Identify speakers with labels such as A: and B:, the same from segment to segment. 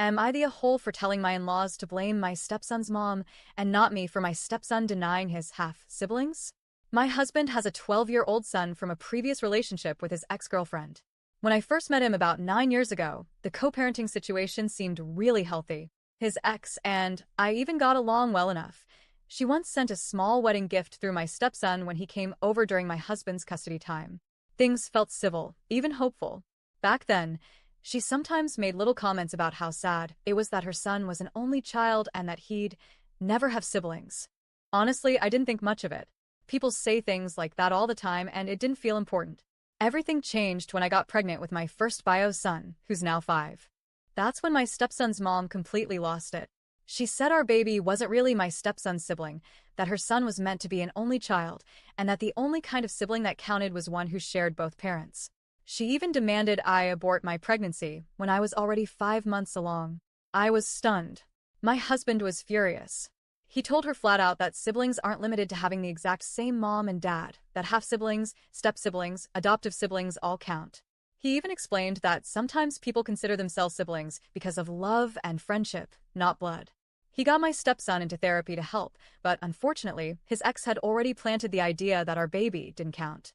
A: Am I the a-hole for telling my in-laws to blame my stepson's mom and not me for my stepson denying his half-siblings? My husband has a 12-year-old son from a previous relationship with his ex-girlfriend. When I first met him about 9 years ago, the co-parenting situation seemed really healthy. His ex and I even got along well enough. She once sent a small wedding gift through my stepson when he came over during my husband's custody time. Things felt civil, even hopeful. Back then, she sometimes made little comments about how sad it was that her son was an only child and that he'd never have siblings. Honestly, I didn't think much of it. People say things like that all the time and it didn't feel important. Everything changed when I got pregnant with my first bio son, who's now 5. That's when my stepson's mom completely lost it. She said our baby wasn't really my stepson's sibling, that her son was meant to be an only child, and that the only kind of sibling that counted was one who shared both parents. She even demanded I abort my pregnancy when I was already 5 months along. I was stunned. My husband was furious. He told her flat out that siblings aren't limited to having the exact same mom and dad, that half-siblings, step-siblings, adoptive siblings all count. He even explained that sometimes people consider themselves siblings because of love and friendship, not blood. He got my stepson into therapy to help, but unfortunately, his ex had already planted the idea that our baby didn't count.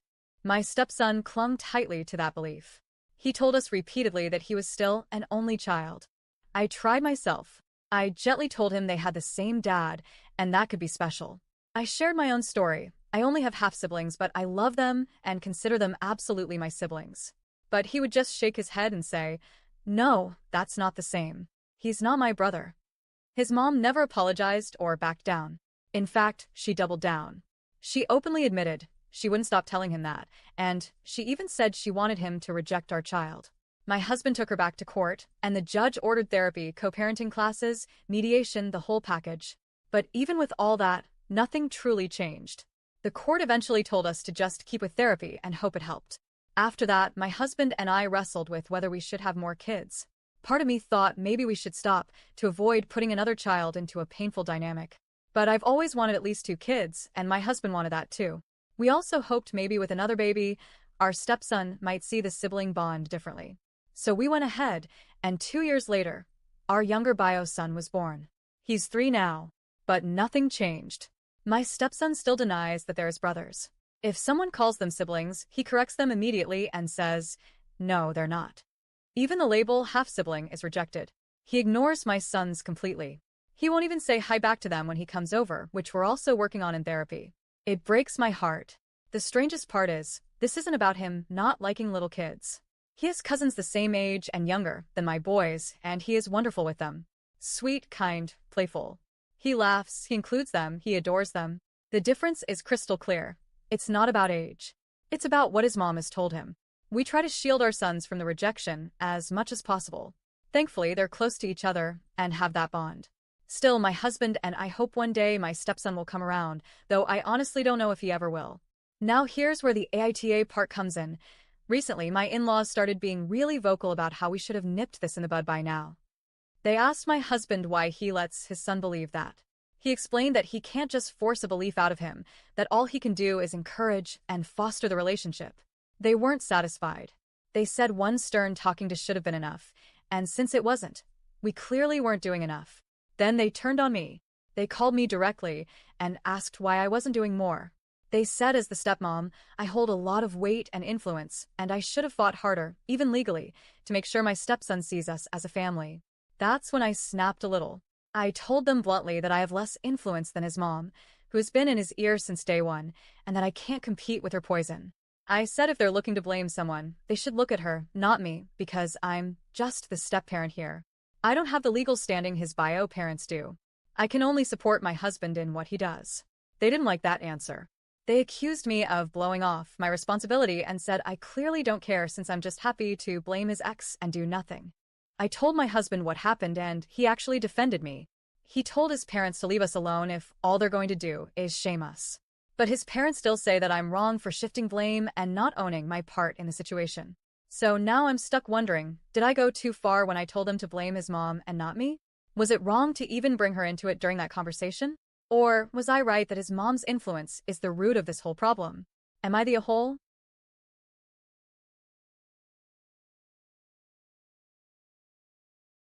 A: My stepson clung tightly to that belief. He told us repeatedly that he was still an only child. I tried myself. I gently told him they had the same dad, and that could be special. I shared my own story. I only have half-siblings, but I love them and consider them absolutely my siblings. But he would just shake his head and say, "No, that's not the same. He's not my brother." His mom never apologized or backed down. In fact, she doubled down. She openly admitted she wouldn't stop telling him that, and she even said she wanted him to reject our child. My husband took her back to court, and the judge ordered therapy, co-parenting classes, mediation, the whole package. But even with all that, nothing truly changed. The court eventually told us to just keep with therapy and hope it helped. After that, my husband and I wrestled with whether we should have more kids. Part of me thought maybe we should stop to avoid putting another child into a painful dynamic. But I've always wanted at least 2 kids, and my husband wanted that too. We also hoped maybe with another baby, our stepson might see the sibling bond differently. So we went ahead, and 2 years later, our younger bio son was born. He's 3 now, but nothing changed. My stepson still denies that they're his brothers. If someone calls them siblings, he corrects them immediately and says, "No, they're not." Even the label half-sibling is rejected. He ignores my sons completely. He won't even say hi back to them when he comes over, which we're also working on in therapy. It breaks my heart. The strangest part is, this isn't about him not liking little kids. He has cousins the same age and younger than my boys, and he is wonderful with them. Sweet, kind, playful. He laughs, he includes them, he adores them. The difference is crystal clear. It's not about age. It's about what his mom has told him. We try to shield our sons from the rejection as much as possible. Thankfully, they're close to each other and have that bond. Still, my husband and I hope one day my stepson will come around, though I honestly don't know if he ever will. Now here's where the AITA part comes in. Recently, my in-laws started being really vocal about how we should have nipped this in the bud by now. They asked my husband why he lets his son believe that. He explained that he can't just force a belief out of him, that all he can do is encourage and foster the relationship. They weren't satisfied. They said one stern talking to should have been enough, and since it wasn't, we clearly weren't doing enough. Then they turned on me. They called me directly and asked why I wasn't doing more. They said as the stepmom, I hold a lot of weight and influence, and I should have fought harder, even legally, to make sure my stepson sees us as a family. That's when I snapped a little. I told them bluntly that I have less influence than his mom, who has been in his ear since day one, and that I can't compete with her poison. I said if they're looking to blame someone, they should look at her, not me, because I'm just the step-parent here. I don't have the legal standing his bio parents do. I can only support my husband in what he does. They didn't like that answer. They accused me of blowing off my responsibility and said I clearly don't care since I'm just happy to blame his ex and do nothing. I told my husband what happened and he actually defended me. He told his parents to leave us alone if all they're going to do is shame us. But his parents still say that I'm wrong for shifting blame and not owning my part in the situation. So now I'm stuck wondering, did I go too far when I told him to blame his mom and not me? Was it wrong to even bring her into it during that conversation? Or was I right that his mom's influence is the root of this whole problem? Am I the a-hole?